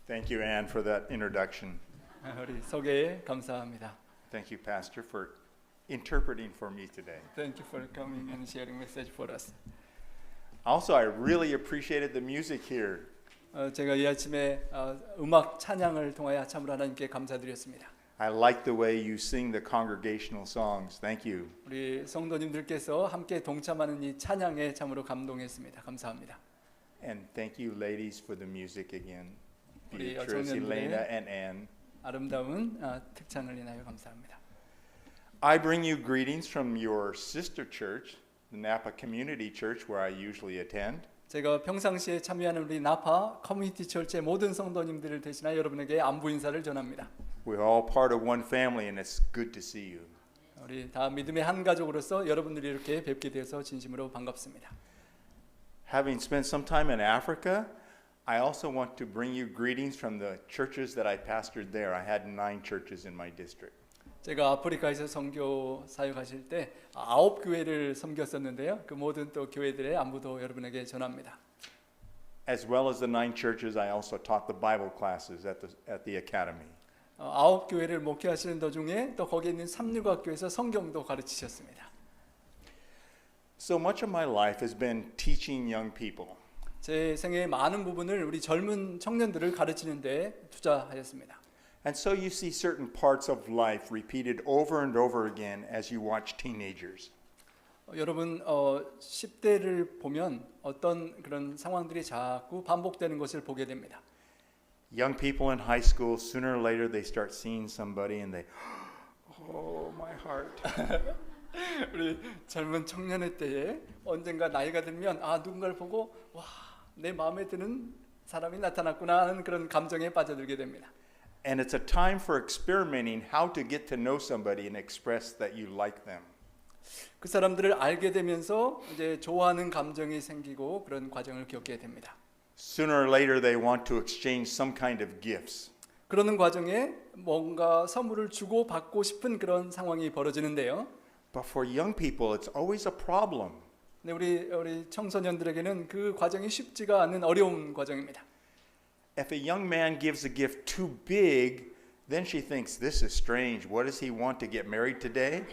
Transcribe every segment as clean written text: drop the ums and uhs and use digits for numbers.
Thank you, Anne, for that introduction. 우리 소개에 감사합니다. Thank you, Pastor, for interpreting for me today. Thank you for coming and sharing message for us. Also, I really appreciated the music here. 제가 이 아침에 음악 찬양을 통하여 참으로 하나님께 감사드렸습니다. I like the way you sing the congregational songs. Thank you. 우리 성도님들께서 함께 동참하는 이 찬양에 참으로 감동했습니다. 감사합니다. And thank you, ladies, for the music again. 우리 Beatrice, Elena, 여청년들의 and Anne. 아름다운 특찬을 인하여 감사합니다. I bring you greetings from your sister church, the Napa Community Church, where I usually attend. 제가 평상시에 참여하는 우리 나파 커뮤니티 철치의 모든 성도님들을 대신하여 여러분에게 안부 인사를 전합니다. We're all part of one family, and it's good to see you. 우리 다 믿음의 한 가족으로서 여러분들이 이렇게 뵙게 되어서 진심으로 반갑습니다. Having spent some time in Africa, I also want to bring you greetings from the churches that I pastored there. I had 9 churches in my district. 제가 아프리카에서 선교 사역하실 때 9교회를 섬겼었는데요. 그 모든 또 교회들의 안부도 여러분에게 전합니다. As well as the 9 churches, I also taught the Bible classes at the academy. 9교회를 목회하시는 도중에 또 거기에 있는 삼육학교에서 성경도 가르치셨습니다. So much of my life has been teaching young people. 제 생애의 많은 부분을 우리 젊은 청년들을 가르치는 데 투자하였습니다. And so you see certain parts of life repeated over and over again as you watch teenagers. 여러분 10대를 보면 어떤 그런 상황들이 자꾸 반복되는 것을 보게 됩니다. Young people in high school, sooner or later they start seeing somebody and they, oh, my heart. 우리 젊은 청년의 때에 언젠가 나이가 들면 누군가를 보고 와, 내 마음에 드는 사람이 나타났구나 하는 그런 감정에 빠져들게 됩니다. And it's a time for experimenting how to get to know somebody and express that you like them. 그 사람들을 알게 되면서 이제 좋아하는 감정이 생기고 그런 과정을 겪게 됩니다. Sooner or later they want to exchange some kind of gifts. 그러는 과정에 뭔가 선물을 주고 받고 싶은 그런 상황이 벌어지는데요. But for young people, it's always a problem. 근데 우리 청소년들에게는 그 과정이 쉽지가 않은 어려운 과정입니다. If a young man gives a gift too big, then she thinks, this is strange. What does he want to get married today?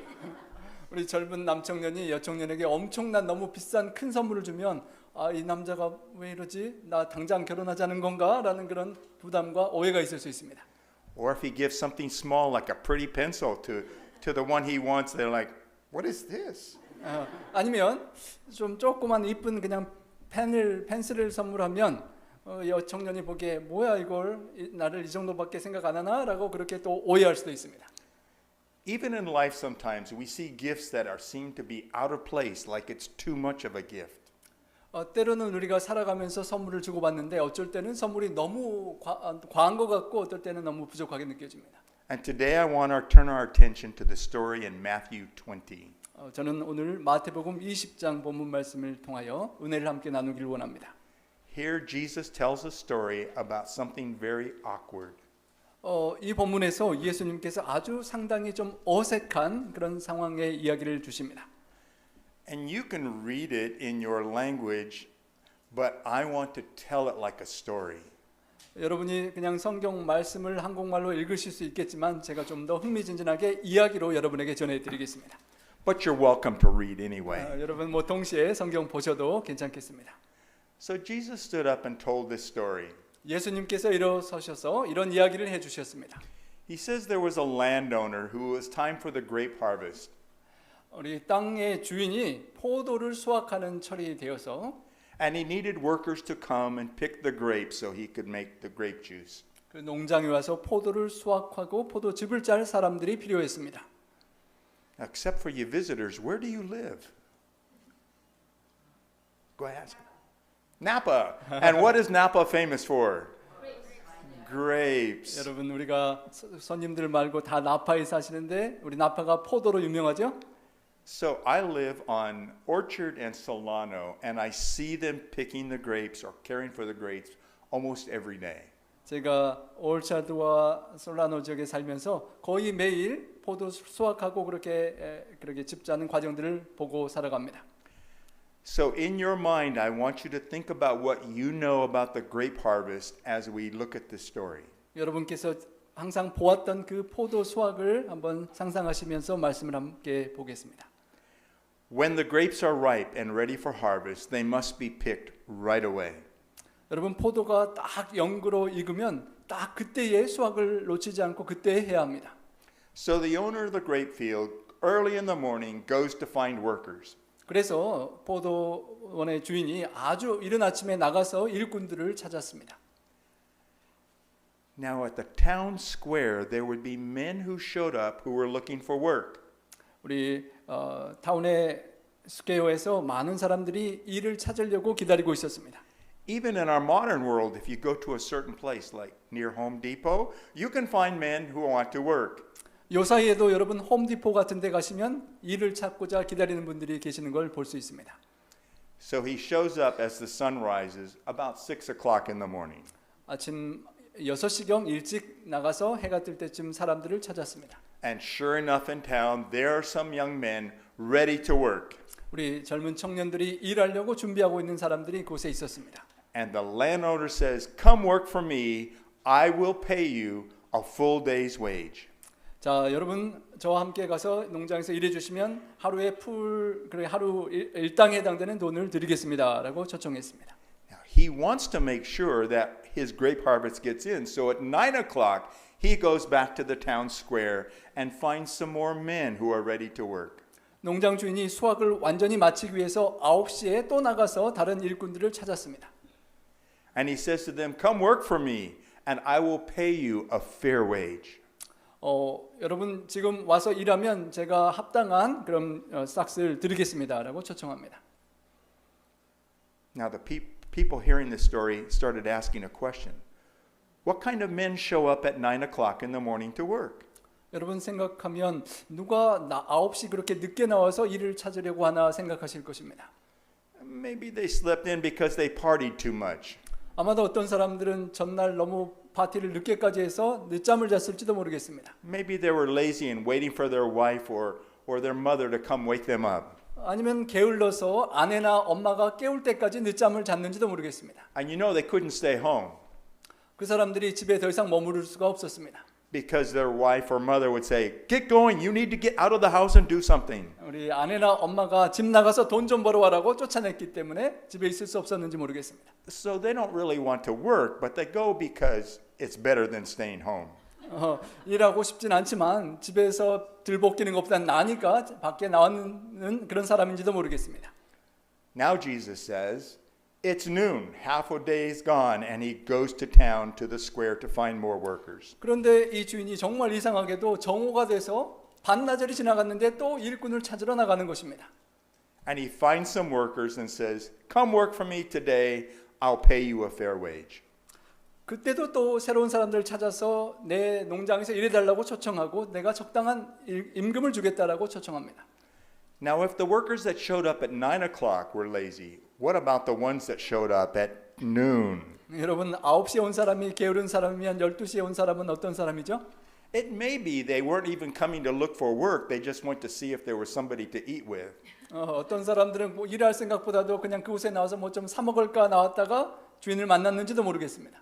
우리 젊은 남청년이 여청년에게 엄청난 너무 비싼 큰 선물을 주면 이 남자가 왜 이러지? 나 당장 결혼하자는 건가? 라는 그런 부담과 오해가 있을 수 있습니다. Or if he gives something small like a pretty pencil to the one he wants, they're like, what is this? 아니면 좀 조그만 이쁜 그냥 펜슬을 선물하면 여청년이 보기에 뭐야 이걸 나를 이 정도밖에 생각 안 하나? 라고 그렇게 또 오해할 수도 있습니다. Even in life sometimes we see gifts that are seen to be out of place, like it's too much of a gift. 때로는 우리가 살아가면서 선물을 주고받는데 어쩔 때는 선물이 너무 과한 것 같고 어떨 때는 너무 부족하게 느껴집니다. And today I want to turn our attention to the story in Matthew 20. 저는 오늘 마태복음 20장 본문 말씀을 통하여 은혜를 함께 나누길 원합니다. Here Jesus tells a story about something very awkward. 이 본문에서 예수님께서 아주 상당히 좀 어색한 그런 상황의 이야기를 주십니다. And you can read it in your language, but I want to tell it like a story. 여러분이 그냥 성경 말씀을 한국말로 읽으실 수 있겠지만 제가 좀 더 흥미진진하게 이야기로 여러분에게 전해드리겠습니다. But you're welcome to read anyway. 여러분 동시에 성경 보셔도 괜찮겠습니다. So Jesus stood up and told this story. 예수님께서 일어서셔서 이런 이야기를 해주셨습니다. He says there was a landowner who was time for the grape harvest. 우리 땅의 주인이 포도를 수확하는 철이 되어서 And he needed workers to come and pick the grapes so he could make the grape juice. 그 농장에 와서 포도를 수확하고 포도즙을 짤 사람들이 필요했습니다. Except for you visitors, where do you live? Go ahead. Napa. And what is Napa famous for? Grapes. 여러분 우리가 손님들 말고 다 나파에 사시는데 우리 나파가 포도로 유명하죠? So I live on Orchard and Solano, and I see them picking the grapes or caring for the grapes almost every day. 제가 올차드와 솔라노 지역에 살면서 거의 매일 포도 수확하고 그렇게 즙 짜는 과정들을 보고 살아갑니다. So in your mind, I want you to think about what you know about the grape harvest as we look at this story. 여러분께서 항상 보았던 그 포도 수확을 한번 상상하시면서 말씀을 함께 보겠습니다. When the grapes are ripe and ready for harvest, they must be picked right away. 여러분 포도가 딱 연그로 익으면 딱 그때의 수확을 놓치지 않고 그때 해야 합니다. So the owner of the grape field, early in the morning, goes to find workers. 그래서 포도원의 주인이 아주 이른 아침에 나가서 일꾼들을 찾았습니다. Now at the town square, there would be men who showed up who were looking for work. 우리 타운의 스퀘어에서 많은 사람들이 일을 찾으려고 기다리고 있었습니다. Even in our modern world, if you go to a certain place like near Home Depot, you can find men who want to work. 요 사이에도 여러분 홈디포 같은 데 가시면 일을 찾고자 기다리는 분들이 계시는 걸 볼 수 있습니다. So he shows up as the sun rises about 6 o'clock in the morning. 아침 6시경 일찍 나가서 해가 뜰 때쯤 사람들을 찾았습니다. And sure enough in town, there are some young men ready to work. 우리 젊은 청년들이 일하려고 준비하고 있는 사람들이 곳에 있었습니다. And the landowner says, "Come work for me. I will pay you a full day's wage." 자, 여러분 저와 함께 가서 농장에서 일해 주시면 하루에 하루 일당에 해당되는 돈을 드리겠습니다라고 초청했습니다. Now, he wants to make sure that his grape harvest gets in. So at 9 o'clock, he goes back to the town square and finds some more men who are ready to work. 농장 주인이 수확을 완전히 마치기 위해서 9시에 또 나가서 다른 일꾼들을 찾았습니다. And he says to them, "Come work for me, and I will pay you a fair wage." 여러분 지금 와서 일하면 제가 합당한 그런 싹스를 드리겠습니다라고 초청합니다. Now the people hearing this story started asking a question. What kind of men show up at 9 o'clock in the morning to work? 여러분 생각하면 누가 9시 그렇게 늦게 나와서 일을 찾으려고 하나 생각하실 것입니다. Maybe they slept in because they partied too much. 아마도 어떤 사람들은 전날 너무 파티를 늦게까지 해서 늦잠을 잤을지도 모르겠습니다. Maybe they were lazy and waiting for their wife or their mother to come wake them up. 아니면 게을러서 아내나 엄마가 깨울 때까지 늦잠을 잤는지도 모르겠습니다. And you know they couldn't stay home 그 사람들이 집에 더 이상 머무를 수가 없었습니다. because their wife or mother would say, "Get going, you need to get out of the house and do something." 우리 아내나 엄마가 집 나가서 돈 좀 벌어와라고 쫓아냈기 때문에 집에 있을 수 없었는지 모르겠습니다. So they don't really want to work, but they go because it's better than staying home. 일하고 싶진 않지만 집에서 들볶이는 것보다 나으니까 밖에 나왔는 그런 사람인지도 모르겠습니다. Now Jesus says, "It's noon, half a day is gone," and he goes to town to the square to find more workers. 그런데 이 주인이 정말 이상하게도 정오가 돼서 반나절이 지나갔는데 또 일꾼을 찾으러 나가는 것입니다. And he finds some workers and says, "Come work for me today. I'll pay you a fair wage." 그때도 또 새로운 사람들을 찾아서 내 농장에서 일해달라고 초청하고 내가 적당한 임금을 주겠다라고 초청합니다. Now, if the workers that showed up at 9 o'clock were lazy, what about the ones that showed up at noon? 여러분 9시에 온 사람이 게으른 사람이면 12시에 온 사람은 어떤 사람이죠? It may be they weren't even coming to look for work. They just went to see if there was somebody to eat with. 어떤 사람들은 뭐 일할 생각보다도 그냥 그곳에 나와서 뭐 좀 사 먹을까 나왔다가 주인을 만났는지도 모르겠습니다.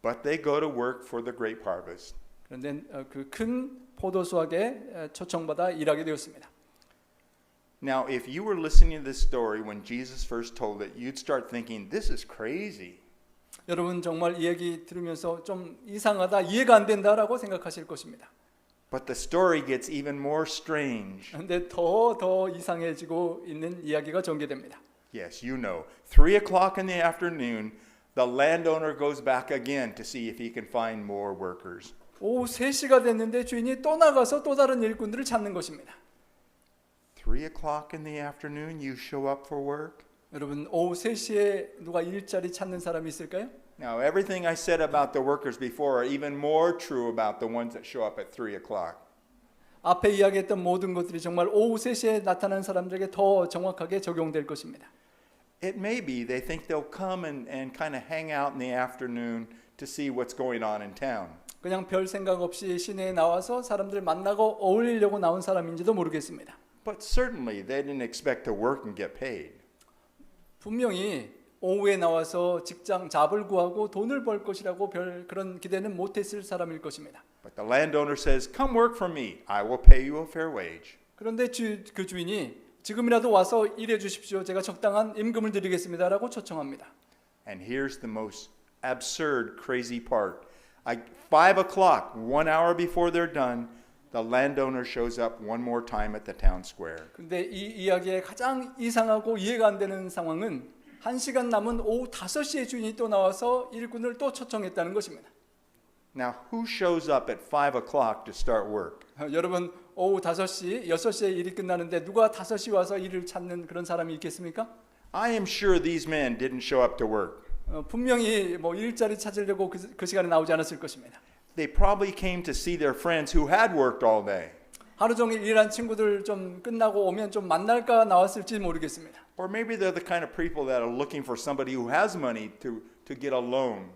But they go to work for the grape harvest. 그런데 그 큰 포도 수확에 초청받아 일하게 되었습니다. Now, if you were listening to this story when Jesus first told it, you'd start thinking, "This is crazy." 여러분 정말 이 얘기 들으면서 좀 이상하다, 이해가 안 된다라고 생각하실 것입니다. But the story gets even more strange. 그런데 더 이상해지고 있는 이야기가 전개됩니다. Yes, you know. 3 o'clock in the afternoon, the landowner goes back again to see if he can find more workers. 오후 3시가 됐는데 주인이 또 나가서 또 다른 일꾼들을 찾는 것입니다. 3 o'clock in the afternoon, you show up for work? 여러분 오후 3시에 누가 일자리 찾는 사람이 있을까요? Now, everything I said about the workers before are even more true about the ones that show up at 3 o'clock. 앞에 이야기했던 모든 것들이 정말 오후 3시에 나타난 사람들에게 더 정확하게 적용될 것입니다. It may be they think they'll come and kind of hang out in the afternoon to see what's going on in town. 그냥 별 생각 없이 시내에 나와서 사람들 만나고 어울리려고 나온 사람인지도 모르겠습니다. But certainly they didn't expect to work and get paid. 분명히 오후에 나와서 직장 잡을 구하고 돈을 벌 것이라고 별 그런 기대는 못했을 사람일 것입니다. But the landowner says, "Come work for me. I will pay you a fair wage." 그런데 그 주인이 지금이라도 와서 일해 주십시오. 제가 적당한 임금을 드리겠습니다라고 초청합니다. And here's the most absurd, crazy part. 5 o'clock, 1 hour before they're done, the landowner shows up one more time at the town square. 근데 이 이야기의 가장 이상하고 이해가 안 되는 상황은 1시간 남은 오후 5시에 주인이 또 나와서 일꾼을 또 초청했다는 것입니다. Now, who shows up at 5 o'clock to start work? 여러분 오후 5시, 6시에 일이 끝나는데 누가 5시 와서 일을 찾는 그런 사람이 있겠습니까? I am sure these men didn't show up to work. 분명히 뭐 일자리 찾으려고 그 시간에 나오지 않았을 것입니다. They probably came to see their friends who had worked all day. 하루 종일 일한 친구들 좀 끝나고 오면 좀 만날까 나왔을지 모르겠습니다. Or maybe they're the kind of people that are looking for somebody who has money to get a loan.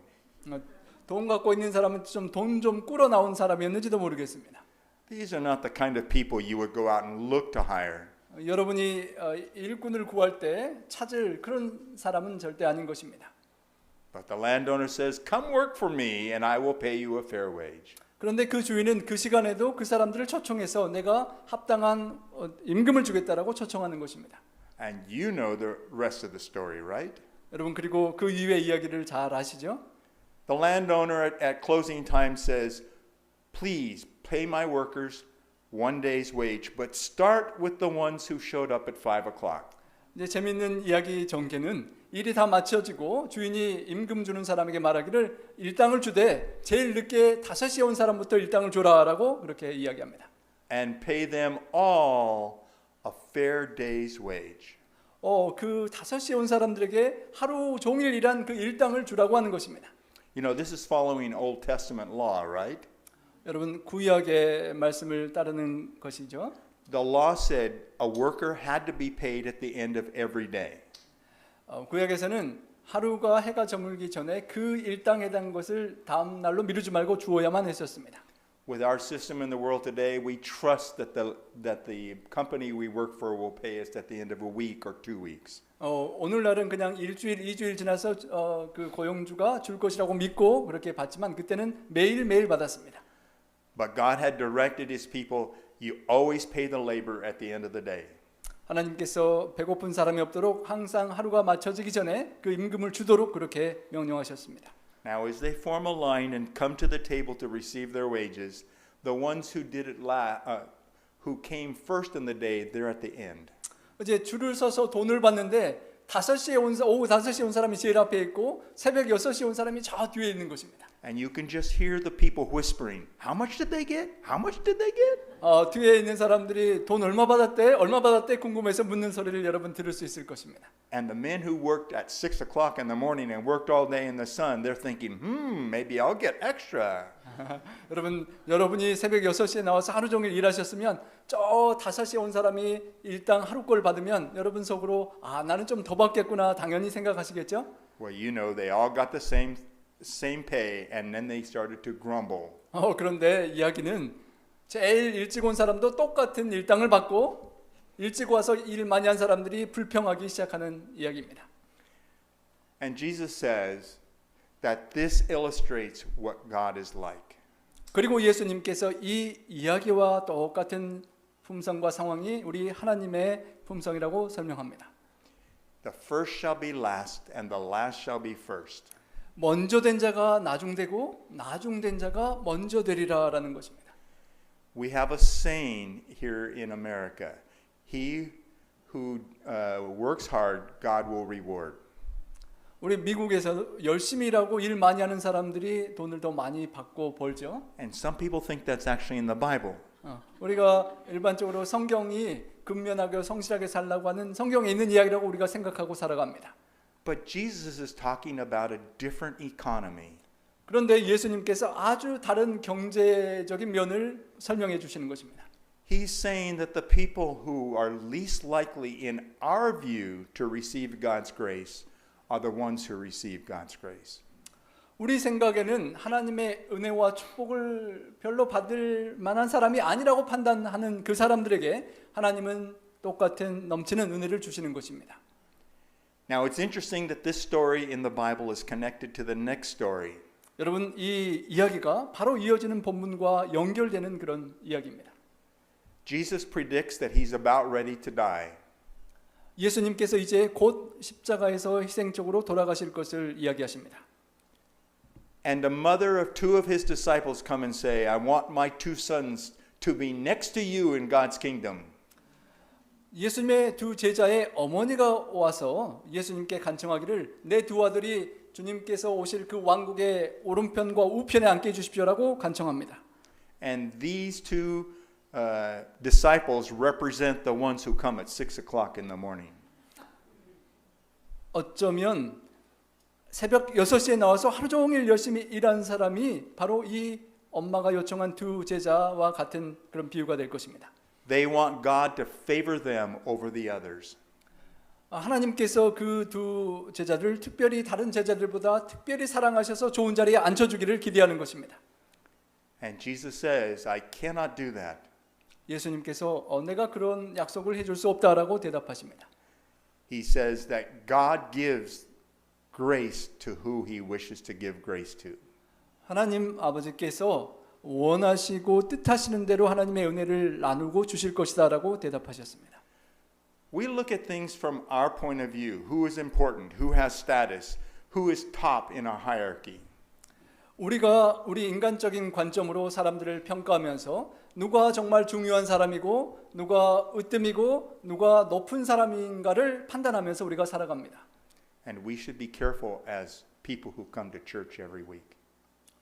돈 갖고 있는 사람은 좀 돈 좀 꾸러 나온 사람이었는지도 모르겠습니다. These are not the kind of people you would go out and look to hire. 여러분이 일꾼을 구할 때 찾을 그런 사람은 절대 아닌 것입니다. But the landowner says, "Come work for me and I will pay you a fair wage." 그런데 그 주인은 그 시간에도 그 사람들을 초청해서 내가 합당한 임금을 주겠다라고 초청하는 것입니다. And you know the rest of the story, right? 여러분 그리고 그 이후의 이야기를 잘 아시죠? The landowner at closing time says, "Please pay my workers 1 day's wage, but start with the ones who showed up at 5 o'clock." 이제 재밌는 이야기 전개는 일이 다 마쳐지고 주인이 임금 주는 사람에게 말하기를 일당을 주되 제일 늦게 5시에 온 사람부터 일당을 줘라라고 그렇게 이야기합니다. And pay them all a fair day's wage. 그 5시에 온 사람들에게 하루 종일 일한 그 일당을 주라고 하는 것입니다. You know, this is following Old Testament law, right? 여러분 구약의 말씀을 따르는 것이죠. The law said a worker had to be paid at the end of every day. 구약에서는 하루가 해가 저물기 전에 그 일당에 대한 것을 다음 날로 미루지 말고 주어야만 했었습니다. With our system in the world today, we trust that the company we work for will pay us at the end of a week or 2 weeks. 오늘날은 그냥 일주일, 2주일 지나서 그 고용주가 줄 것이라고 믿고 그렇게 받지만 그때는 매일 받았습니다. But God had directed His people, you always pay the labor at the end of the day. 하나님께서 배고픈 사람이 없도록 항상 하루가 맞춰지기 전에 그 임금을 주도록 그렇게 명령하셨습니다. Now, as they form a line and come to the table to receive their wages, the ones who did it who came first in the day, they're at the end. 이제 줄을 서서 돈을 받는데 오후 5시에 온 사람이 제일 앞에 있고 새벽 6시에 온 사람이 저 뒤에 있는 것입니다. And you can just hear the people whispering, "How much did they get? How much did they get?" 뒤에 있는 사람들이 돈 얼마 받았대 궁금해서 묻는 소리를 여러분 들을 수 있을 것입니다. And the men who worked at 6 o'clock in the morning and worked all day in the sun, they're thinking, maybe I'll get extra. 여러분이 새벽 6시에 나와서 하루 종일 일하셨으면 저 5시에 온 사람이 일당 하루 꼴 받으면 여러분 속으로 나는 좀 더 받겠구나 당연히 생각하시겠죠? Well, you know, they all got the same pay, and then they started to grumble. 그런데 이야기는 제일 일찍 온 사람도 똑같은 일당을 받고 일찍 와서 일 많이 한 사람들이 불평하기 시작하는 이야기입니다. And Jesus says that this illustrates what God is like. 그리고 예수님께서 이 이야기와 똑같은 품성과 상황이 우리 하나님의 품성이라고 설명합니다. The first shall be last, and the last shall be first. 먼저 된 자가 나중되고 나중된 자가 먼저 되리라라는 것입니다. We have a saying here in America: "He who works hard, God will reward." 우리 미국에서 열심히 일하고 일 많이 하는 사람들이 돈을 더 많이 받고 벌죠. And some people think that's actually in the Bible. 우리가 일반적으로 성경이 근면하게 성실하게 살라고 하는 성경에 있는 이야기라고 우리가 생각하고 살아갑니다. But Jesus is talking about a different economy. 그런데 예수님께서 아주 다른 경제적인 면을 설명해 주시는 것입니다. He's saying that the people who are least likely in our view to receive God's grace are the ones who receive God's grace. 우리 생각에는 하나님의 은혜와 축복을 별로 받을 만한 사람이 아니라고 판단하는 그 사람들에게 하나님은 똑같은 넘치는 은혜를 주시는 것입니다. Now it's interesting that this story in the Bible is connected to the next story. 여러분 이 이야기가 바로 이어지는 본문과 연결되는 그런 이야기입니다. Jesus predicts that he's about ready to die. 예수님께서 이제 곧 십자가에서 희생적으로 돌아가실 것을 이야기하십니다. And the mother of two of his disciples come and say, I want my two sons to be next to you in God's kingdom. 예수님의 두 제자의 어머니가 와서 예수님께 간청하기를 내 두 아들이 주님께서 오실 그 왕국의 오른편과 우편에 앉게 해주십시오라고 간청합니다. And these two disciples represent the ones who come at 6 o'clock in the morning. 어쩌면 새벽 6시에 나와서 하루 종일 열심히 일한 사람이 바로 이 엄마가 요청한 두 제자와 같은 그런 비유가 될 것입니다. They want God to favor them over the others. 하나님께서 그 두 제자들 특별히 다른 제자들보다 특별히 사랑하셔서 좋은 자리에 앉혀주기를 기대하는 것입니다. And Jesus says, I cannot do that. 예수님께서 내가 그런 약속을 해줄 수 없다라고 대답하십니다. He says that God gives grace to who he wishes to give grace to. 하나님 아버지께서 원하시고 뜻하시는 대로 하나님의 은혜를 나누고 주실 것이다라고 대답하셨습니다. We look at things from our point of view. Who is important? Who has status? Who is top in our hierarchy? 우리가 우리 인간적인 관점으로 사람들을 평가하면서 누가 정말 중요한 사람이고 누가 으뜸이고 누가 높은 사람인가를 판단하면서 우리가 살아갑니다. And we should be careful as people who come to church every week.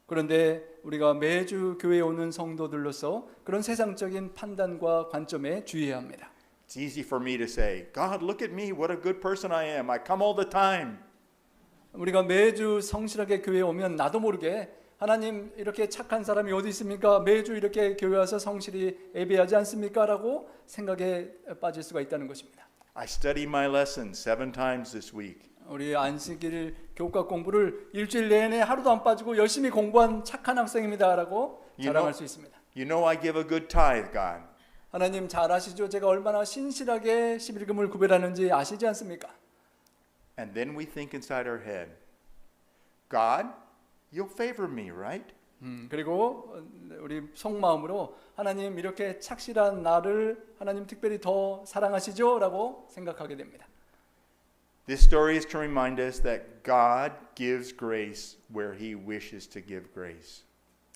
그런데 우리가 매주 교회에 오는 성도들로서 그런 세상적인 판단과 관점에 주의해야 합니다. It's easy for me to say, God, look at me. What a good person I am. I come all the time. 우리가 매주 성실하게 교회에 오면 나도 모르게 하나님 이렇게 착한 사람이 어디 있습니까? 매주 이렇게 교회 와서 성실히 예배하지 않습니까? 라고 생각에 빠질 수가 있다는 것입니다. I study my lesson 7 times this week. 우리 안식일 교과 공부를 일주일 내내 하루도 안 빠지고 열심히 공부한 착한 학생입니다라고 자랑할 수 있습니다. You know I give a good tithe, God. 하나님 잘 아시죠? 제가 얼마나 신실하게 11금을 구별하는지 아시지 않습니까? And then we think inside our head, God, you'll favor me, right? 그리고 우리 속마음으로 하나님 이렇게 착실한 나를 하나님 특별히 더 사랑하시죠? 라고 생각하게 됩니다. This story is to remind us that God gives grace where he wishes to give grace.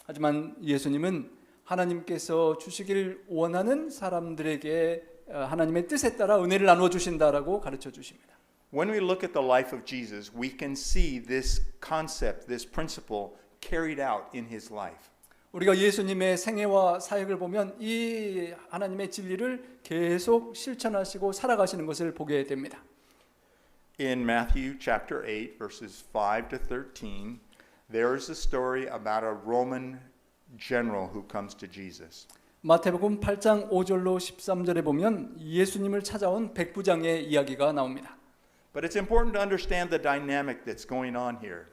하지만 예수님은 하나님께서 주시길 원하는 사람들에게 하나님의 뜻에 따라 은혜를 나누어 주신다라고 가르쳐 주십니다. When we look at the life of Jesus, we can see this concept, this principle carried out in his life. 우리가 예수님의 생애와 사역을 보면 이 하나님의 진리를 계속 실천하시고 살아가시는 것을 보게 됩니다. In Matthew chapter 8 verses 5 to 13, there is a story about a Roman general who comes to Jesus. 마태복음 8장 5절로 13절에 보면 예수님을 찾아온 백부장의 이야기가 나옵니다. But it's important to understand the dynamic that's going on here.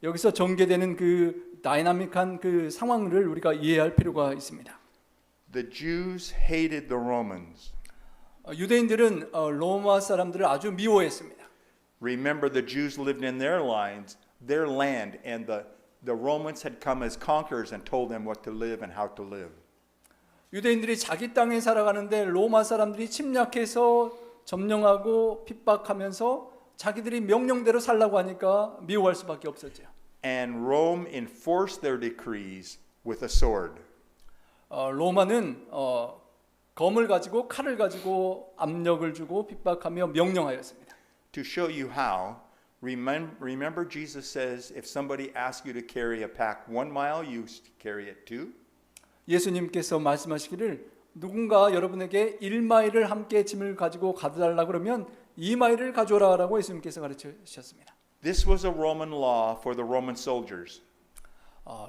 여기서 전개되는 그 다이나믹한 그 상황을 우리가 이해할 필요가 있습니다. The Jews hated the Romans. 유대인들은 로마 사람들을 아주 미워했습니다. Remember, the Jews lived in their land, and the Romans had come as conquerors and told them what to live and how to live. 유대인들이 자기 땅에 살아가는데 로마 사람들이 침략해서 점령하고 핍박하면서 자기들이 명령대로 살라고 하니까 미워할 수밖에 없었죠. And Rome enforced their decrees with a sword. 로마는 검을 가지고 칼을 가지고 압력을 주고 핍박하며 명령하였습니다. To show you how, remember Jesus says if somebody asks you to carry a pack 1 mile, you carry it 2. 예수님께서 말씀하시기를 누군가 여러분에게 1마일을 함께 짐을 가지고 가져달라 그러면 2마일을 가져오라라고 예수님께서 가르치셨습니다. This was a Roman law for the Roman soldiers.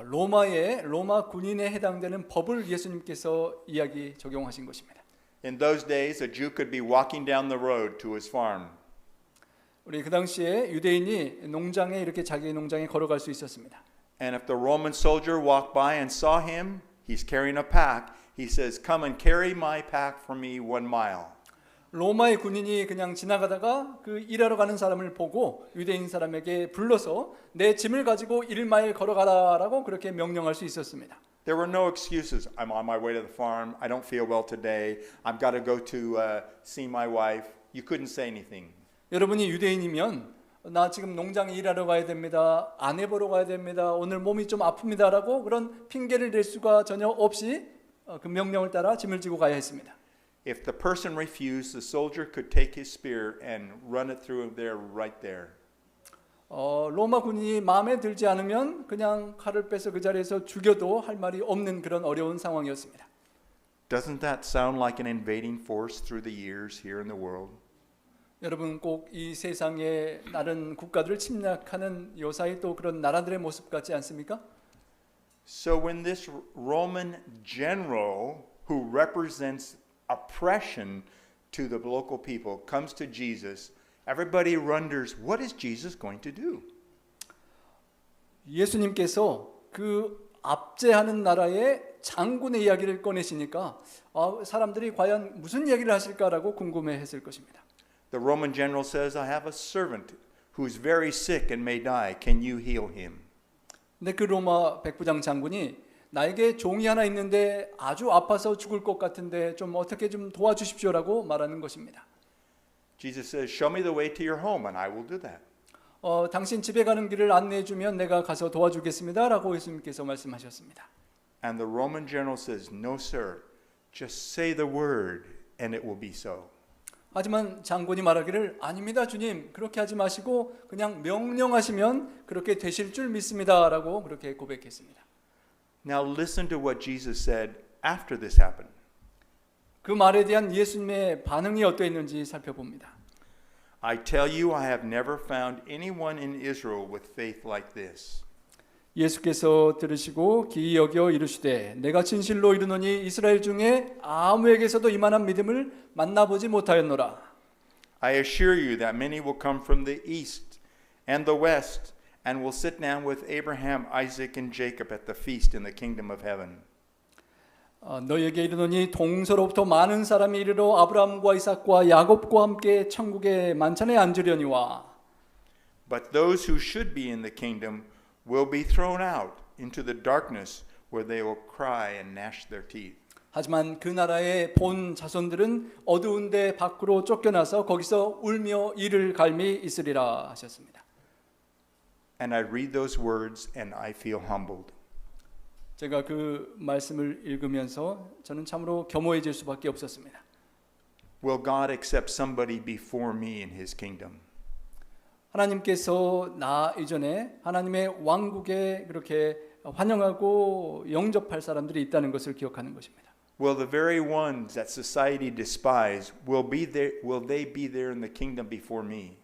로마 군인에 해당되는 법을 예수님께서 이야기 적용하신 것입니다. In those days, a Jew could be walking down the road to his farm. 우리 그 당시에 유대인이 농장에 이렇게 자기 농장에 걸어갈 수 있었습니다. And if the Roman soldier walked by and saw him, he's carrying a pack. He says, "Come and carry my pack for me 1 mile." 로마의 군인이 그냥 지나가다가 그 일하러 가는 사람을 보고 유대인 사람에게 불러서 내 짐을 가지고 1마일 걸어가라라고 그렇게 명령할 수 있었습니다. There were no excuses. I'm on my way to the farm. I don't feel well today. I've got to go to see my wife. You couldn't say anything. 여러분이 유대인이면 나 지금 농장에 일하러 가야 됩니다. 아내 보러 가야 됩니다. 오늘 몸이 좀 아픕니다라고 그런 핑계를 댈 수가 전혀 없이 그 명령을 따라 짐을 지고 가야 했습니다. If the person refused, the soldier could take his spear and run it through there right there. 로마 군인이 마음에 들지 않으면 그냥 칼을 빼서 그 자리에서 죽여도 할 말이 없는 그런 어려운 상황이었습니다. Doesn't that sound like an invading force through the years here in the world? 여러분 꼭 이 세상의 다른 국가들을 침략하는 요사이 또 그런 나라들의 모습 같지 않습니까? So when this Roman general who represents oppression to the local people comes to Jesus, everybody wonders, what is Jesus going to do? 예수님께서 그 압제하는 나라의 장군의 이야기를 꺼내시니까 사람들이 과연 무슨 이야기를 하실까라고 궁금해했을 것입니다. The Roman general says, I have a servant who's very sick and may die. Can you heal him? 근데 그 로마 백부장 장군이 나에게 종이 하나 있는데 아주 아파서 죽을 것 같은데 좀 어떻게 좀 도와주십시오라고 말하는 것입니다. Jesus says, show me the way to your home and I will do that. 당신 집에 가는 길을 안내해 주면 내가 가서 도와주겠습니다라고 예수님께서 말씀하셨습니다. And the Roman general says, no sir, just say the word and it will be so. 하지만 장군이 말하기를 아닙니다 주님 그렇게 하지 마시고 그냥 명령하시면 그렇게 되실 줄 믿습니다라고 그렇게 고백했습니다. Now listen to what Jesus said after this happened. 그 말에 대한 예수님의 반응이 어떠했는지 살펴봅니다. I tell you, I have never found anyone in Israel with faith like this. 예수께서 들으시고 기이 여겨 이르시되 내가 진실로 이르노니 이스라엘 중에 아무에게서도 이만한 믿음을 만나보지 못하였노라. I assure you that many will come from the east and the west and will sit down with Abraham, Isaac, and Jacob at the feast in the kingdom of heaven. 너희에게 이르노니 동서로부터 많은 사람이 이르러 아브라함과 이삭과 야곱과 함께 천국의 만찬에 앉으려니와. But those who should be in the kingdom will be thrown out into the darkness where they will cry and gnash their teeth. 하지만 그 나라의 본 자손들은 어두운 데 밖으로 쫓겨나서 거기서 울며 이를 갈미 있으리라 하셨습니다. And I read those words and I feel humbled. 제가 그 말씀을 읽으면서 저는 참으로 겸허해질 수밖에 없었습니다. Will God accept somebody before me in his kingdom? 하나님께서 나 이전에 하나님의 왕국에 그렇게 환영하고 영접할 사람들이 있다는 것을 기억하는 것입니다. Will the very ones that society despise will they be there in the kingdom before me?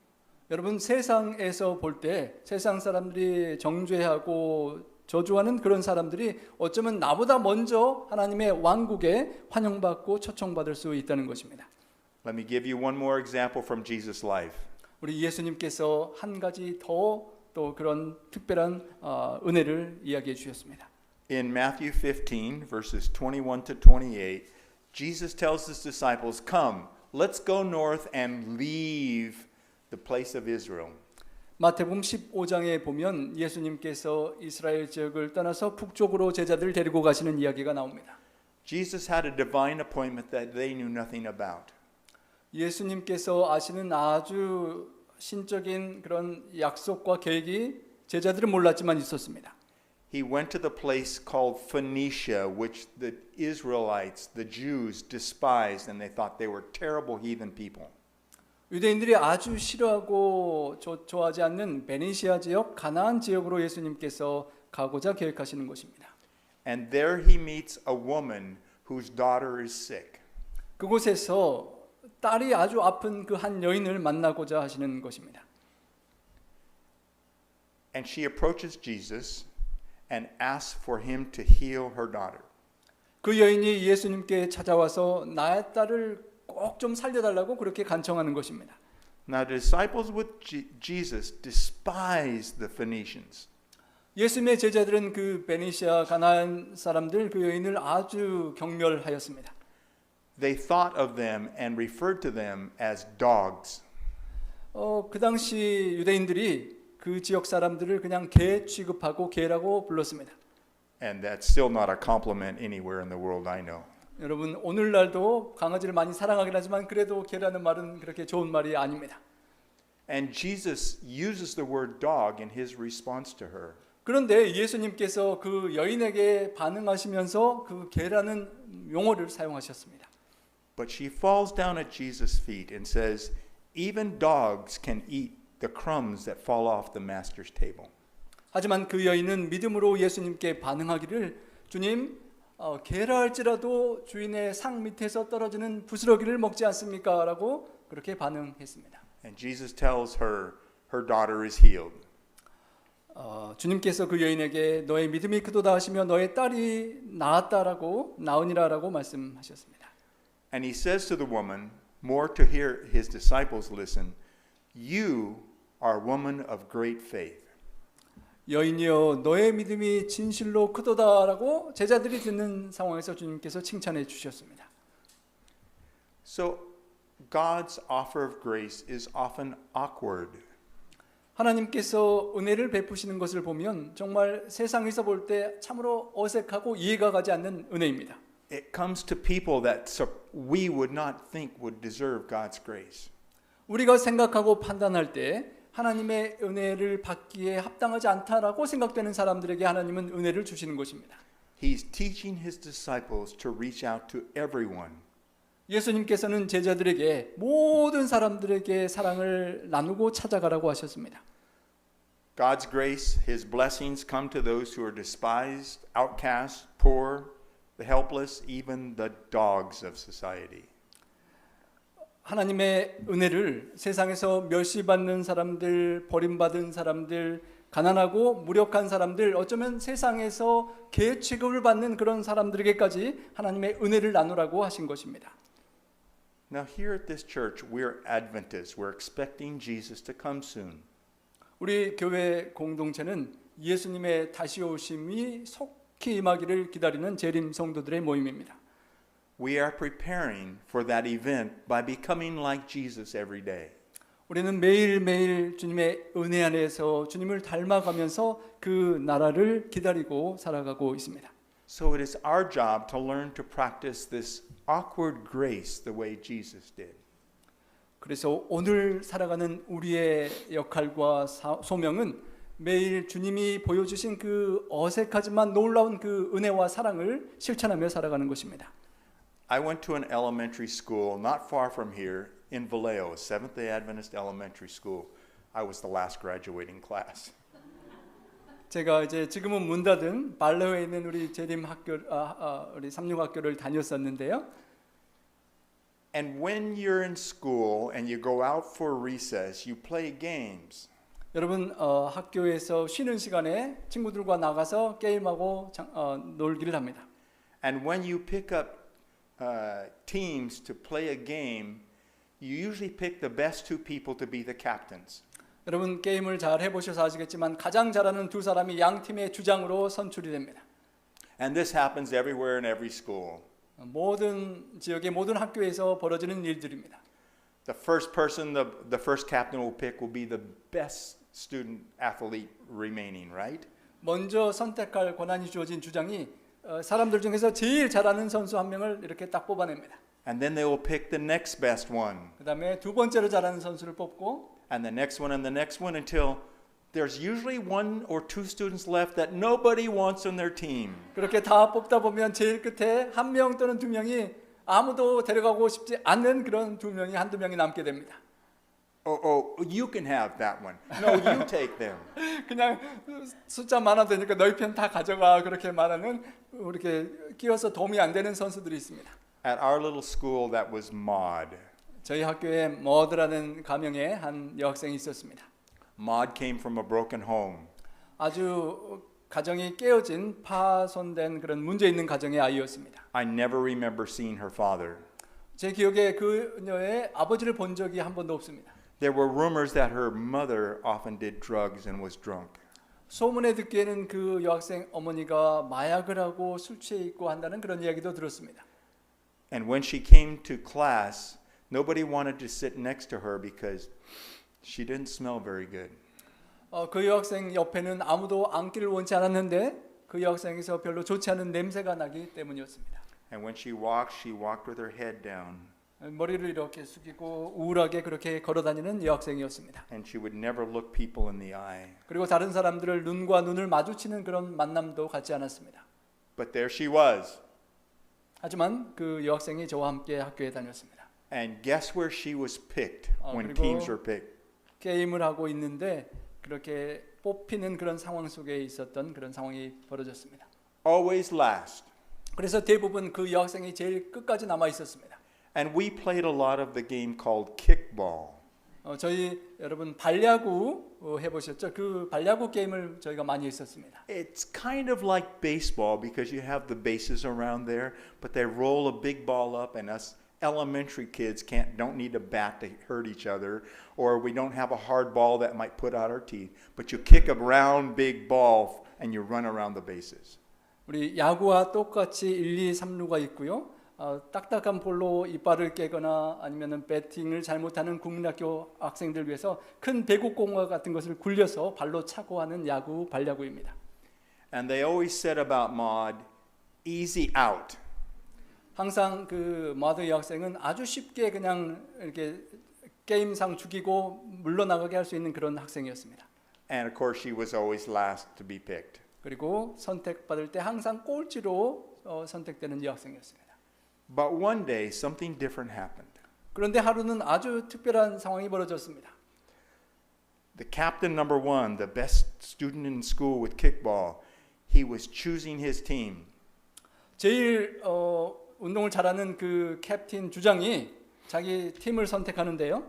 여러분 세상에서 볼 때 세상 사람들이 정죄하고 저주하는 그런 사람들이 어쩌면 나보다 먼저 하나님의 왕국에 환영받고 초청받을 수 있다는 것입니다. Let me give you one more example from Jesus' life. 우리 예수님께서 한 가지 더 또 그런 특별한 은혜를 이야기해 주셨습니다. In Matthew 15 verses 21 to 28, Jesus tells his disciples, "Come, let's go north and leave the place of Israel." 마태복음 15장에 보면 예수님께서 이스라엘 지역을 떠나서 북쪽으로 제자들을 데리고 가시는 이야기가 나옵니다. Jesus had a divine appointment that they knew nothing about. 예수님께서 아시는 아주 신적인 그런 약속과 계획이 제자들은 몰랐지만 있었습니다. He went to the place called Phoenicia, which the Israelites, the Jews, despised, and they thought they were terrible heathen people. 유대인들이 아주 싫어하고 좋아하지 않는 베니시아 지역, 가나안 지역으로 예수님께서 가고자 계획하시는 것입니다. And there he meets a woman whose daughter is sick. 그곳에서 딸이 아주 아픈 그 한 여인을 만나고자 하시는 것입니다. And she approaches Jesus and asks for him to heal her daughter. 그 여인이 예수님께 찾아와서 나의 딸을 꼭 좀 살려달라고 그렇게 간청하는 것입니다. Now the disciples with Jesus despised the Phoenicians. 예수님의 제자들은 그 베니시아 가나안 사람들 그 여인을 아주 경멸하였습니다. they thought of them and referred to them as dogs. 그 당시 유대인들이 그 지역 사람들을 그냥 개 취급하고 개라고 불렀습니다. And that's still not a compliment anywhere in the world I know. 여러분 오늘날도 강아지를 많이 사랑하긴 하지만 그래도 개라는 말은 그렇게 좋은 말이 아닙니다. And Jesus uses the word dog in his response to her. 그런데 예수님께서 그 여인에게 반응하시면서 그 개라는 용어를 사용하셨습니다. But she falls down at Jesus' feet and says, even dogs can eat the crumbs that fall off the master's table. 하지만 그 여인은 믿음으로 예수님께 반응하기를 주님 개라 할지라도 주인의 상 밑에서 떨어지는 부스러기를 먹지 않습니까? 라고 그렇게 반응했습니다. And Jesus tells her her daughter is healed. 주님께서 그 여인에게 너의 믿음이 크도다 하시며 너의 딸이 나으니라라고 말씀하셨습니다. And he says to the woman, more to hear his disciples listen, you are a woman of great faith. 여인이여 너의 믿음이 진실로 크도다라고 제자들이 듣는 상황에서 주님께서 칭찬해 주셨습니다. So God's offer of grace is often awkward. 하나님께서 은혜를 베푸시는 것을 보면 정말 세상에서 볼 때 참으로 어색하고 이해가 가지 않는 은혜입니다. It comes to people that we would not think would deserve God's grace. 우리가 생각하고 판단할 때 하나님의 은혜를 받기에 합당하지 않다라고 생각되는 사람들에게 하나님은 은혜를 주시는 것입니다. He's teaching his disciples to reach out to everyone. 예수님께서는 제자들에게 모든 사람들에게 사랑을 나누고 찾아가라고 하셨습니다. God's grace, his blessings come to those who are despised, outcast, poor, the helpless, even the dogs of society. 하나님의 은혜를 세상에서 멸시받는 사람들, 버림받은 사람들, 가난하고 무력한 사람들, 어쩌면 세상에서 개 취급을 받는 그런 사람들에게까지 하나님의 은혜를 나누라고 하신 것입니다. Now here at this church, we're Adventists. We're expecting Jesus to come soon. 우리 교회 공동체는 예수님의 다시 오심이 속히 임하기를 기다리는 재림 성도들의 모임입니다. We are preparing for that event by becoming like Jesus every day. 우리는 매일매일 주님의 은혜 안에서 주님을 닮아가면서 그 나라를 기다리고 살아가고 있습니다. So it is our job to learn to practice this awkward grace the way Jesus did. 그래서 오늘 살아가는 우리의 역할과 소명은 매일 주님이 보여주신 그 어색하지만 놀라운 그 은혜와 사랑을 실천하며 살아가는 것입니다. I went to an elementary school not far from here in Vallejo, Seventh-day Adventist Elementary School. I was the last graduating class. 제가 이제 지금은 문 닫은 발레호에 있는 우리 재림 학교, 우리 삼육학교를 다녔었는데요. And when you're in school and you go out for recess, you play games. 여러분 학교에서 쉬는 시간에 친구들과 나가서 게임하고 놀기를 합니다. And when you pick up teams to play a game, you usually pick the best two people to be the captains. 여러분 게임을 잘 해보셔서 아시겠지만 가장 잘하는 두 사람이 양 팀의 주장으로 선출이 됩니다. And this happens everywhere in every school. 모든 지역의 모든 학교에서 벌어지는 일들입니다. The first person, the first captain will pick will be the best student athlete remaining, right? 먼저 선택할 권한이 주어진 주장이 사람들 중에서 제일 잘하는 선수 한 명을 이렇게 딱 뽑아냅니다. And then they will pick the next best one. 그다음에 두 번째로 잘하는 선수를 뽑고 And the next one and the next one until there's usually one or two students left that nobody wants on their team. 그렇게 다 뽑다 보면 제일 끝에 한 명 또는 두 명이 아무도 데려가고 싶지 않는 그런 두 명이 한두 명이 남게 됩니다. Oh, you can have that one. No, you take them. 그냥 숫자 많아도 되니까 너희 편 다 가져가 그렇게 말하는 이렇게 끼워서 도움이 안 되는 선수들이 있습니다. At our little school, that was Maud. 저희 학교에 머드라는 가명의 한 여학생이 있었습니다. Maud came from a broken home. 아주 가정이 깨어진 파손된 그런 문제 있는 가정의 아이였습니다. I never remember seeing her father. 제 기억에 그녀의 아버지를 본 적이 한 번도 없습니다. There were rumors that her mother often did drugs and was drunk. 소문에 듣기에는 그 여학생 어머니가 마약을 하고 술 취해 있고 한다는 그런 이야기도 들었습니다. And when she came to class, nobody wanted to sit next to her because she didn't smell very good. 그 여학생 옆에는 아무도 앉기를 원치 않았는데 그 여학생에서 별로 좋지 않은 냄새가 나기 때문이었습니다. And when she walked with her head down. 머리를 이렇게 숙이고 우울하게 그렇게 걸어다니는 여학생이었습니다. And she would never look people in the eye. 그리고 다른 사람들을 눈과 눈을 마주치는 그런 만남도 갖지 않았습니다. But there she was. 하지만 그 여학생이 저와 함께 학교에 다녔습니다. And guess where she was picked when 그리고 teams were picked? 게임을 하고 있는데 그렇게 뽑히는 그런 상황 속에 있었던 그런 상황이 벌어졌습니다. Always last. 그래서 대부분 그 여학생이 제일 끝까지 남아 있었습니다. And we played a lot of the game called kickball. 저희 여러분 발야구 해보셨죠? 그 발야구 게임을 저희가 많이 했었습니다. It's kind of like baseball because you have the bases around there, but they roll a big ball up and us elementary kids don't need a bat to hurt each other, or we don't have a hard ball that might put out our teeth, but you kick a round big ball and you run around the bases. 우리 야구와 똑같이 1, 2, 3루가 있고요. 딱딱한 볼로 이빨을 깨거나 아니면은 배팅을 잘못하는 국민학교 학생들 위해서 큰 배구공과 같은 것을 굴려서 발로 차고 하는 야구 발야구입니다. And they always said about Maud, easy out. 항상 그 마드 여학생은 아주 쉽게 그냥 이렇게 게임상 죽이고 물러나가게 할 수 있는 그런 학생이었습니다. And of course she was always last to be picked. 그리고 선택받을 때 항상 꼴찌로 선택되는 여학생이었습니다. But one day something different happened. 그런데 하루는 아주 특별한 상황이 벌어졌습니다. The captain number 1, the best student in school with kickball, he was choosing his team. 제일 운동을 잘하는 그 캡틴 주장이 자기 팀을 선택하는데요.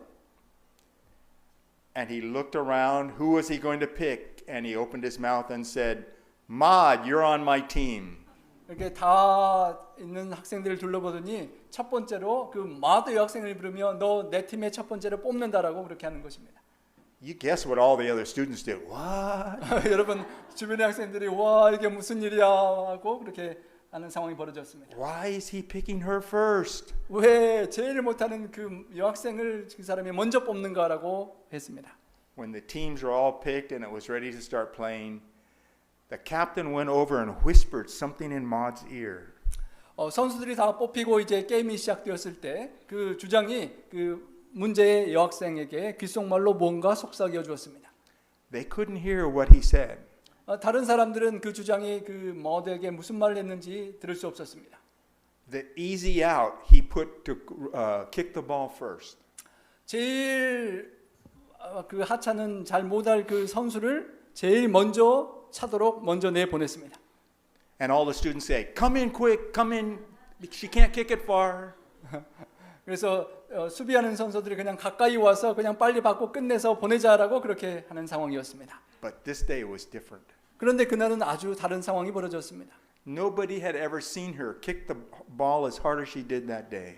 And he looked around, who was he going to pick? And he opened his mouth and said, Maud, you're on my team. 이렇게 다 있는 학생들을 둘러보더니 첫 번째로 그 마드 여학생을 부르며 너 내 팀의 첫 번째로 뽑는다라고 그렇게 하는 것입니다. You guess what all the other students did. What? 여러분 주변의 학생들이 와 이게 무슨 일이야 하고 그렇게 하는 상황이 벌어졌습니다. Why is he picking her first? 왜 제일 못하는 그 여학생을 그 사람이 먼저 뽑는가라고 했습니다. When the teams were all picked and it was ready to start playing, the captain went over and whispered something in Maud's ear. 선수들이 다 뽑히고 이제 게임이 시작되었을 때 그 주장이 그 문제의 여학생에게 귓속말로 뭔가 속삭여 주었습니다. They couldn't hear what he said. 다른 사람들은 그 주장이 그 머드에게 무슨 말을 했는지 들을 수 없었습니다. The easy out he put to kick the ball first. 제일 그 하찮은 잘 못할 그 선수를 제일 먼저 차도록 먼저 내보냈습니다. And all the students say, "Come in quick, come in. She can't kick it far." 그래서 수비하는 선수들이 그냥 가까이 와서 그냥 빨리 받고 끝내서 보내자라고 그렇게 하는 상황이었습니다. But this day was different. 그런데 그날은 아주 다른 상황이 벌어졌습니다. Nobody had ever seen her kick the ball as hard as she did that day.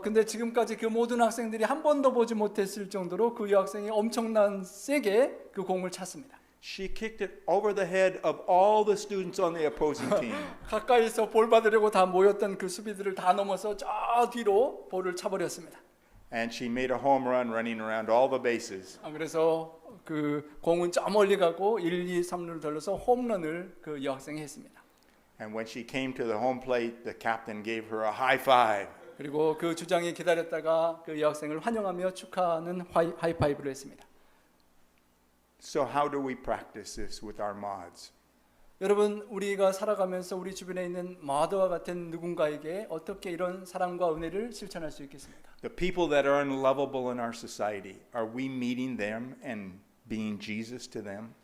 근데 지금까지 그 모든 학생들이 한 번도 보지 못했을 정도로 그 여학생이 엄청난 세게 그 공을 찼습니다. She kicked it over the head of all the students on the opposing team. 가까이서 볼 받으려고 다 모였던 그 수비들을 다 넘어서 저 뒤로 볼을 차버렸습니다. And she made a home run running around all the bases. 그래서 그 공은 저 멀리 가고 1, 2, 3루를 돌려서 홈런을 그 여학생이 했습니다. And when she came to the home plate, the captain gave her a high five. 그리고 그 주장이 기다렸다가 그 여학생을 환영하며 축하하는 하이파이브를 했습니다. So how do we practice this with our mods? 여러분 우리가 살아가면서 우리 주변에 있는 마드와 같은 누군가에게 어떻게 이런 사랑과 은혜를 실천할 수 있겠습니까? The people that are unlovable in our society, are we meeting them and being Jesus to them?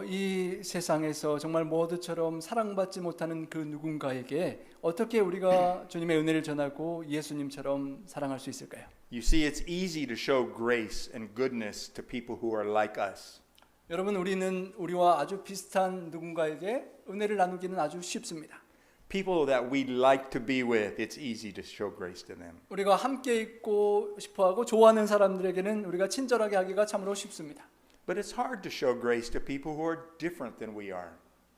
이 세상에서 정말 모두처럼 사랑받지 못하는 그 누군가에게 어떻게 우리가 주님의 은혜를 전하고 예수님처럼 사랑할 수 있을까요? You see, it's easy to show grace and goodness to people who are like us. 여러분 우리는 우리와 아주 비슷한 누군가에게 은혜를 나누기는 아주 쉽습니다. People that we like to be with, it's easy to show grace to them. 우리가 함께 있고 싶어하고 좋아하는 사람들에게는 우리가 친절하게 하기가 참으로 쉽습니다. But it's hard to show grace to people who are different than we are.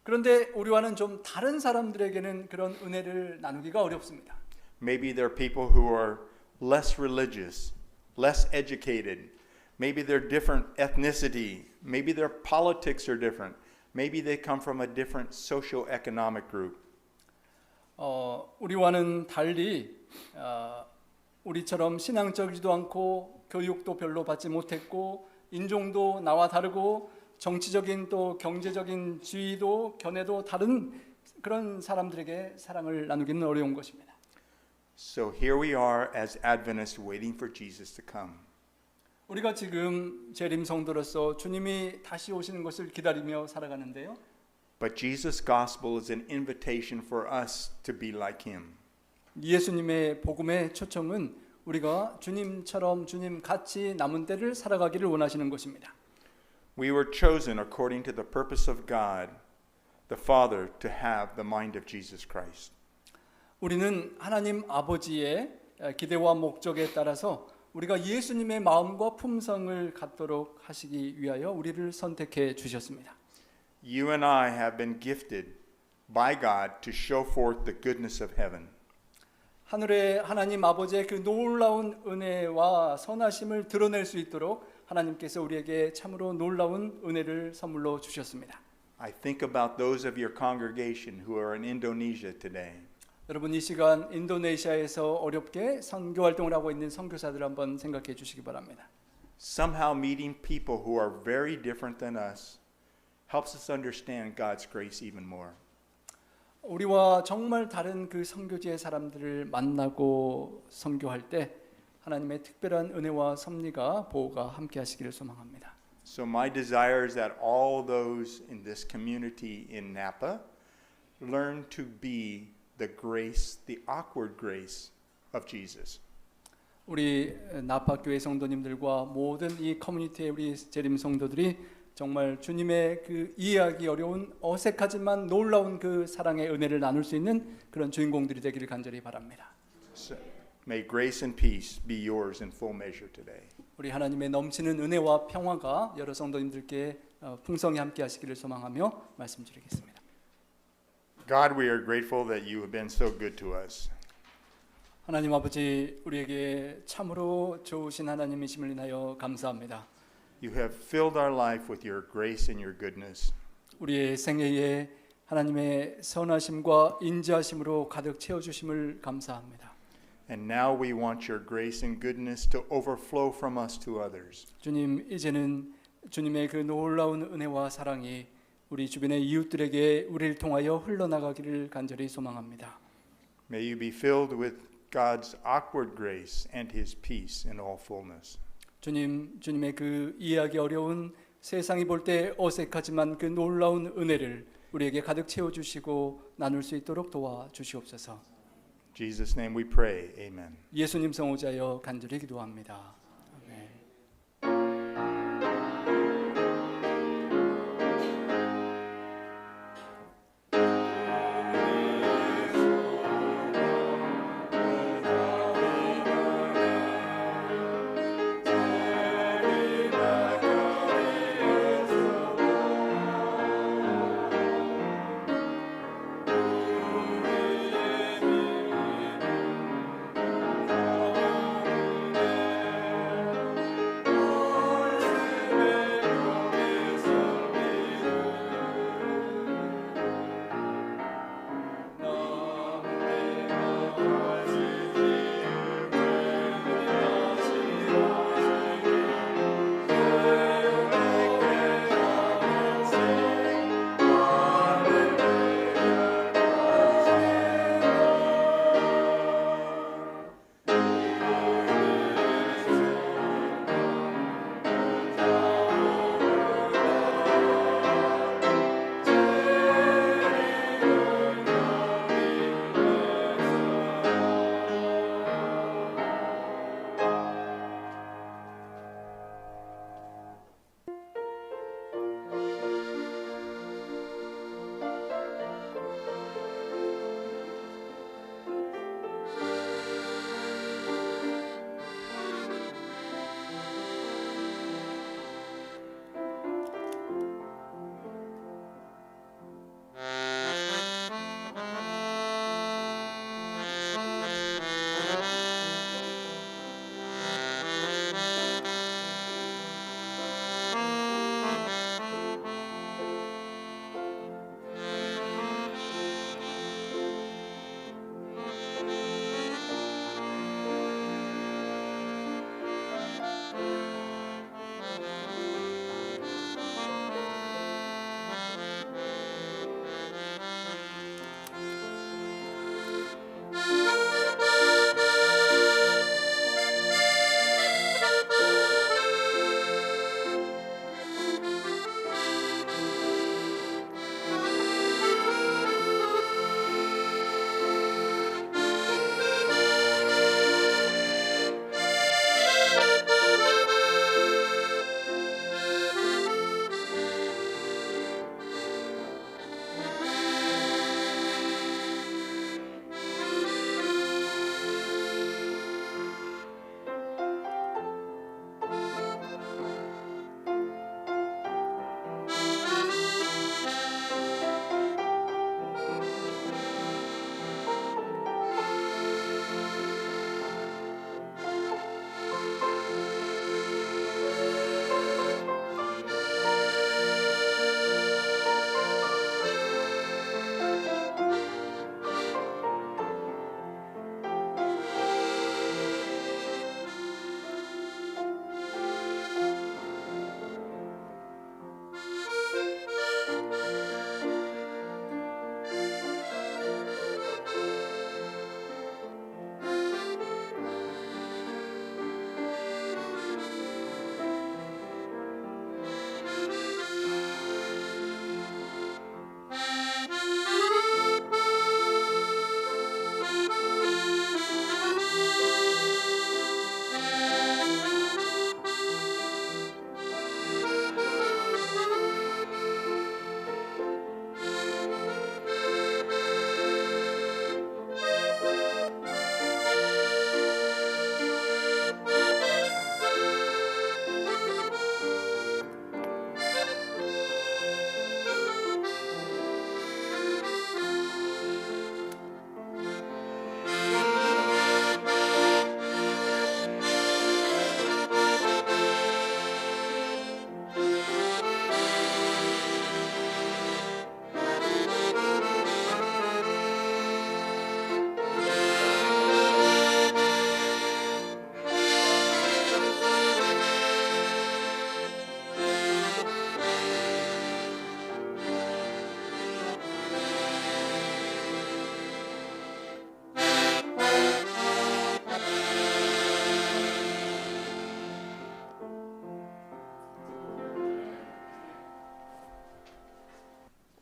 그런데 우리와는 좀 다른 사람들에게는 그런 은혜를 나누기가 어렵습니다. Maybe there are people who are less religious, less educated. Maybe they're different ethnicity. Maybe their politics are different. Maybe they come from a different socio-economic group. 우리와는 달리 우리처럼 신앙적이지도 않고 교육도 별로 받지 못했고 인종도 나와 다르고 정치적인 또 경제적인 지위도 견해도 다른 그런 사람들에게 사랑을 나누기는 어려운 것입니다. So here we are as Adventists waiting for Jesus to come. 우리가 지금 재림 성도로서 주님이 다시 오시는 것을 기다리며 살아가는데요. But Jesus' gospel is an invitation for us to be like him. 예수님의 복음의 초청은 우리가 주님처럼 주님 같이 남은 때를 살아가기를 원하시는 것입니다. We were chosen according to the purpose of God, the Father, to have the mind of Jesus Christ. 우리는 하나님 아버지의 기대와 목적에 따라서 우리가 예수님의 마음과 품성을 갖도록 하시기 위하여 우리를 선택해 주셨습니다. You and I have been gifted by God to show forth the goodness of heaven. 하늘의 하나님 아버지의 그 놀라운 은혜와 선하심을 드러낼 수 있도록 하나님께서 우리에게 참으로 놀라운 은혜를 선물로 주셨습니다. I think about those of your congregation who are in Indonesia today. 여러분 이 시간 인도네시아에서 어렵게 선교 활동을 하고 있는 선교사들 한번 생각해 주시기 바랍니다. Somehow meeting people who are very different than us helps us understand God's grace even more. 우리와 정말 다른 그 선교지의 사람들을 만나고 선교할 때 하나님의 특별한 은혜와 섭리가 보호가 함께 하시기를 소망합니다. So my desire is that all those in this community in Napa learn to be the grace, the awkward grace of Jesus. 우리 나파 교회 성도님들과 모든 이 커뮤니티의 우리 재림 성도들이 정말 주님의 그 이해하기 어려운 어색하지만 놀라운 그 사랑의 은혜를 나눌 수 있는 그런 주인공들이 되기를 간절히 바랍니다. So, may grace and peace be yours in full measure today. 우리 하나님의 넘치는 은혜와 평화가 여러 성도님들께 풍성히 함께 하시기를 소망하며 말씀드리겠습니다. God, we are grateful that you have been so good to us. 하나님 아버지 우리에게 참으로 좋으신 하나님이심을 인하여 감사합니다. You have filled our life with your grace and your goodness. 우리의 생애에 하나님의 선하심과 인자하심으로 가득 채워주심을 감사합니다. And now we want your grace and goodness to overflow from us to others. 주님 이제는 주님의 그 놀라운 은혜와 사랑이 우리 주변의 이웃들에게 우리를 통하여 흘러나가기를 간절히 소망합니다. May you be filled with God's awkward grace and his peace in all fullness. 주님의 그 이해하기 어려운 세상이 볼 때 어색하지만 그 놀라운 은혜를 우리에게 가득 채워주시고 나눌 수 있도록 도와주시옵소서. In Jesus' name we pray. Amen. 예수님 성호자여 간절히 기도합니다.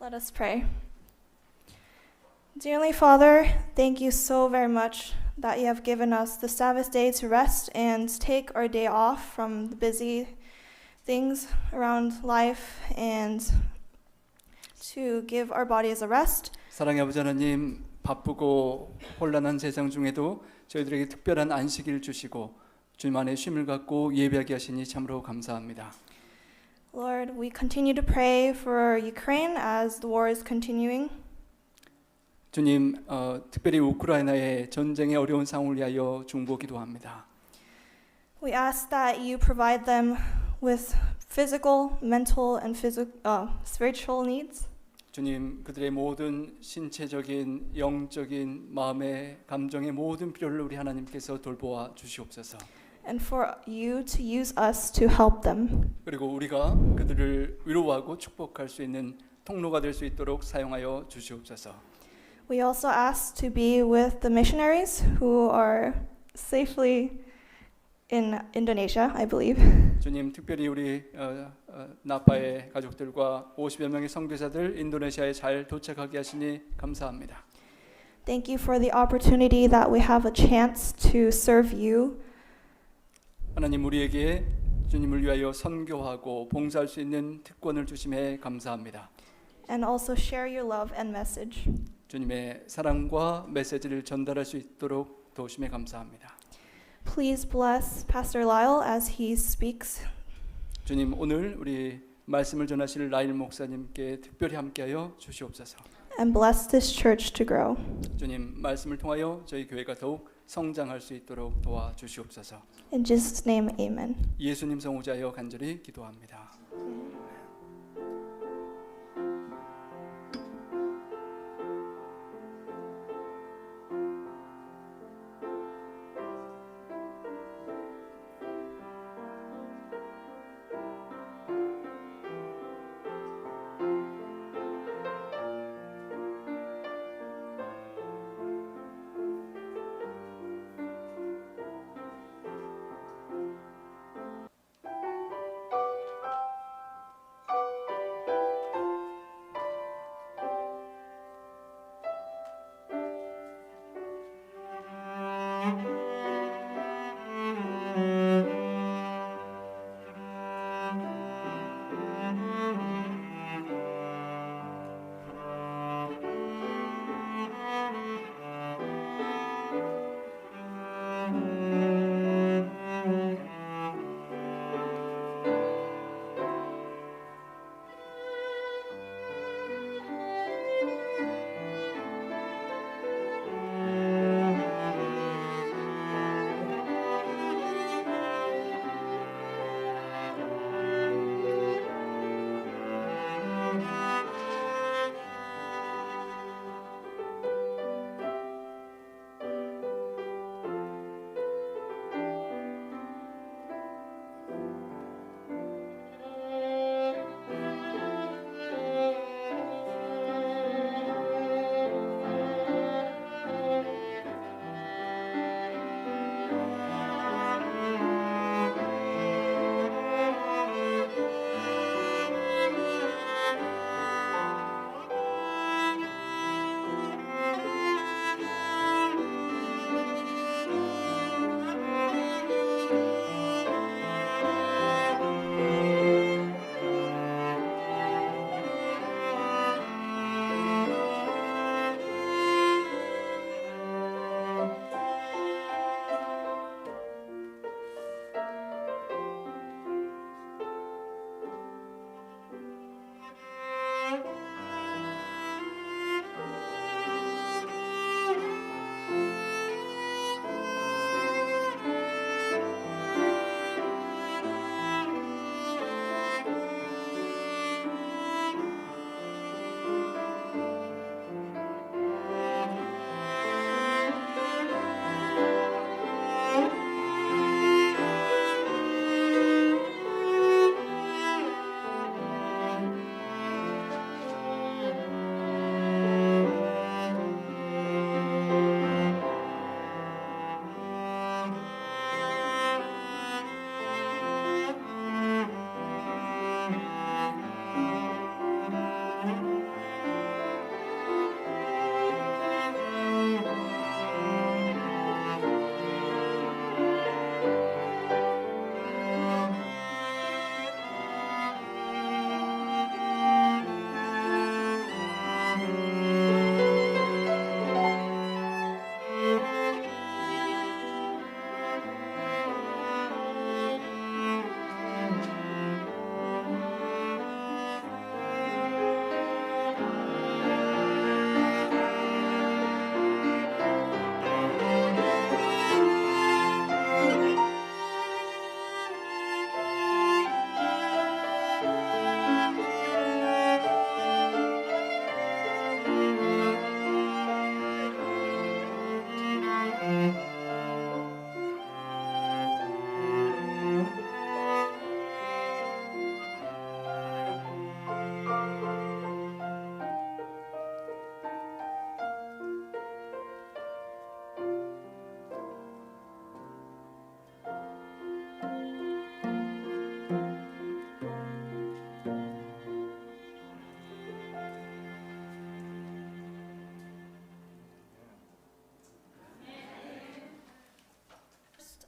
Let us pray. Dear Heavenly Father, thank you so very much that you have given us the Sabbath day to rest and take our day off from the busy things around life and to give our bodies a rest. 사랑의 아버지 하나님, 바쁘고 혼란한 세상 중에도 저희들에게 특별한 안식일 주시고 주님 안에 쉼을 갖고 예배하게 하시니 참으로 감사합니다. Lord, we continue to pray for Ukraine as the war is continuing. 주님, 특별히 우크라이나의 전쟁의 어려운 상황을 위하여 중보 기도합니다. We ask that you provide them with physical, mental, and spiritual needs. 주님, 그들의 모든 신체적인, 영적인, 마음의, 감정의 모든 필요를 우리 하나님께서 돌보아 주시옵소서. And for you to use us to help them. 그리고 우리가 그들을 위로하고 축복할 수 있는 통로가 될 수 있도록 사용하여 주시옵소서. We also ask to be with the missionaries who are safely in Indonesia, I believe. 주님, 특별히 우리 나파의 가족들과 50여 명의 선교사들 인도네시아에 잘 도착하게 하시니 감사합니다. Thank you for the opportunity that we have a chance to serve you. 하나님, 우리에게 주님을 위하여 선교하고 봉사할 수 있는 특권을 주심에 감사합니다. And also share your love and message. 주님의 사랑과 메시지를 전달할 수 있도록 도우심에 감사합니다. Please bless Pastor Lyle as he speaks. 주님, 오늘 우리 말씀을 전하실 라일 목사님께 특별히 함께하여 주시옵소서. And bless this church to grow. 주님, 말씀을 통하여 저희 교회가 더욱 성장할 수 있도록 도와주시옵소서. In Jesus' name, amen. 예수님 성호자여 간절히 기도합니다.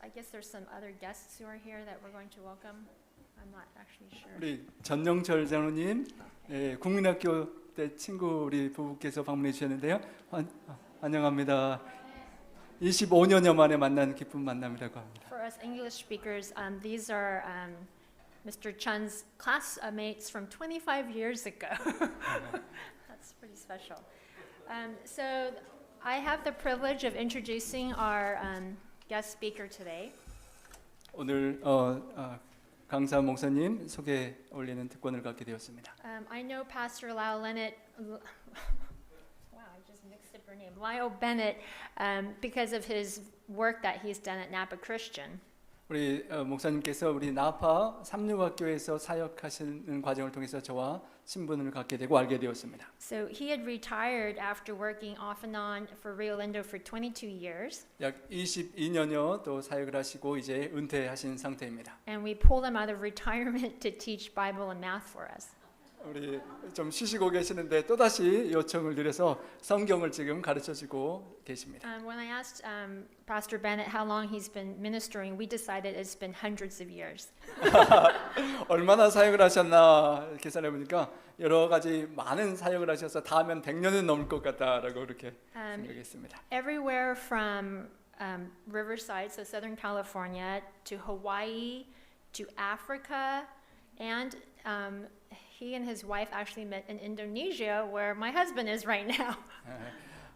I guess there's some other guests who are here that we're going to welcome. I'm not actually sure. 우리 전영철 장로님, 예, 국민학교 때 친구 우리 부부께서 방문해 주셨는데요. 환영합니다. 25년여 만에 만난 기쁜 만남이라고 합니다. For us English speakers, these are Mr. Chun's classmates from 25 years ago. That's pretty special. So I have the privilege of introducing our guest speaker today. 오늘 강사 목사님 소개 올리는 특권을 갖게 되었습니다. I know Pastor Lyle Bennett. Wow, I just mixed up her name. Lyle Bennett, because of his work that he's done at Napa Christian. 우리 목사님께서 우리 나파 삼육학교에서 사역하시는 과정을 통해서 저와 친분을 갖게 되고 알게 되었습니다. So he had retired after working off and on for Rio Lindo for 22 years. 약 22년여 또 사역을 하시고 이제 은퇴하신 상태입니다. And we pulled him out of retirement to teach Bible and math for us. 우리 좀 쉬시고 계시는데 또 다시 요청을 드려서 성경을 지금 가르쳐주고 계십니다. When I asked Pastor Bennett how long he's been ministering, we decided it's been hundreds of years. 얼마나 사역을 하셨나 계산해 보니까 여러 가지 많은 사역을 하셔서 다 하면 100년은 넘을 것 같다라고 그렇게 생각했습니다. Everywhere from Riverside, so Southern California, to Hawaii, to Africa, and he and his wife actually met in Indonesia, where my husband is right now.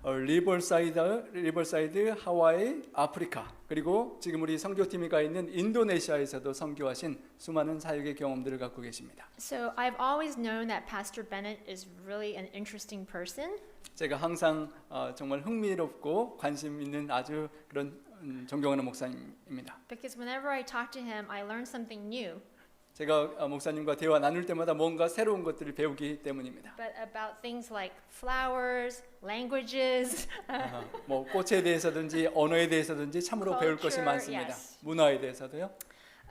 리버사이드, 하와이, 아프리카 그리고 지금 우리 선교팀이 가 있는 인도네시아에서도 선교하신 수많은 사역의 경험들을 갖고 계십니다. So I've always known that Pastor Bennett is really an interesting person. 제가 항상 정말 흥미롭고 관심 있는 아주 그런 존경하는 목사님입니다. Because whenever I talk to him, I learn something new. 제가 목사님과 대화 나눌 때마다 뭔가 새로운 것들을 배우기 때문입니다. But about things like flowers, languages, 뭐 꽃에 대해서든지 언어에 대해서든지 참으로 배울 것이 Culture, 많습니다. yes. 문화에 대해서도요.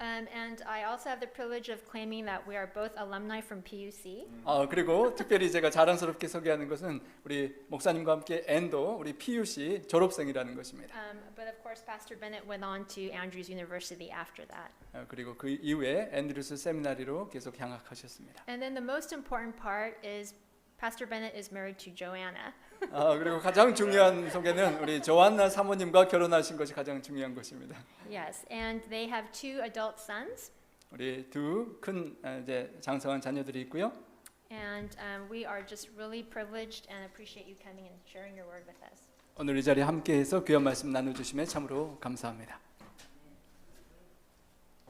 and I also have the privilege of claiming that we are both alumni from PUC. 그리고 특별히 제가 자랑스럽게 소개하는 것은 우리 목사님과 함께 앤도 우리 PUC 졸업생이라는 것입니다. But of course, Pastor Bennett went on to Andrews University after that. 그리고 그 이후에 앤드루스 세미나리로 계속 향학하셨습니다. And then the most important part is Pastor Bennett is married to Joanna. 그리고 가장 중요한 소개는 우리 조안나 사모님과 결혼하신 것이 가장 중요한 것입니다. Yes, and they have two adult sons. 우리 두 큰 이제 장성한 자녀들이 있고요. And we are just really privileged and appreciate you coming and sharing your word with us. 오늘 이 자리에 함께해서 귀한 말씀 나눠주심에 참으로 감사합니다.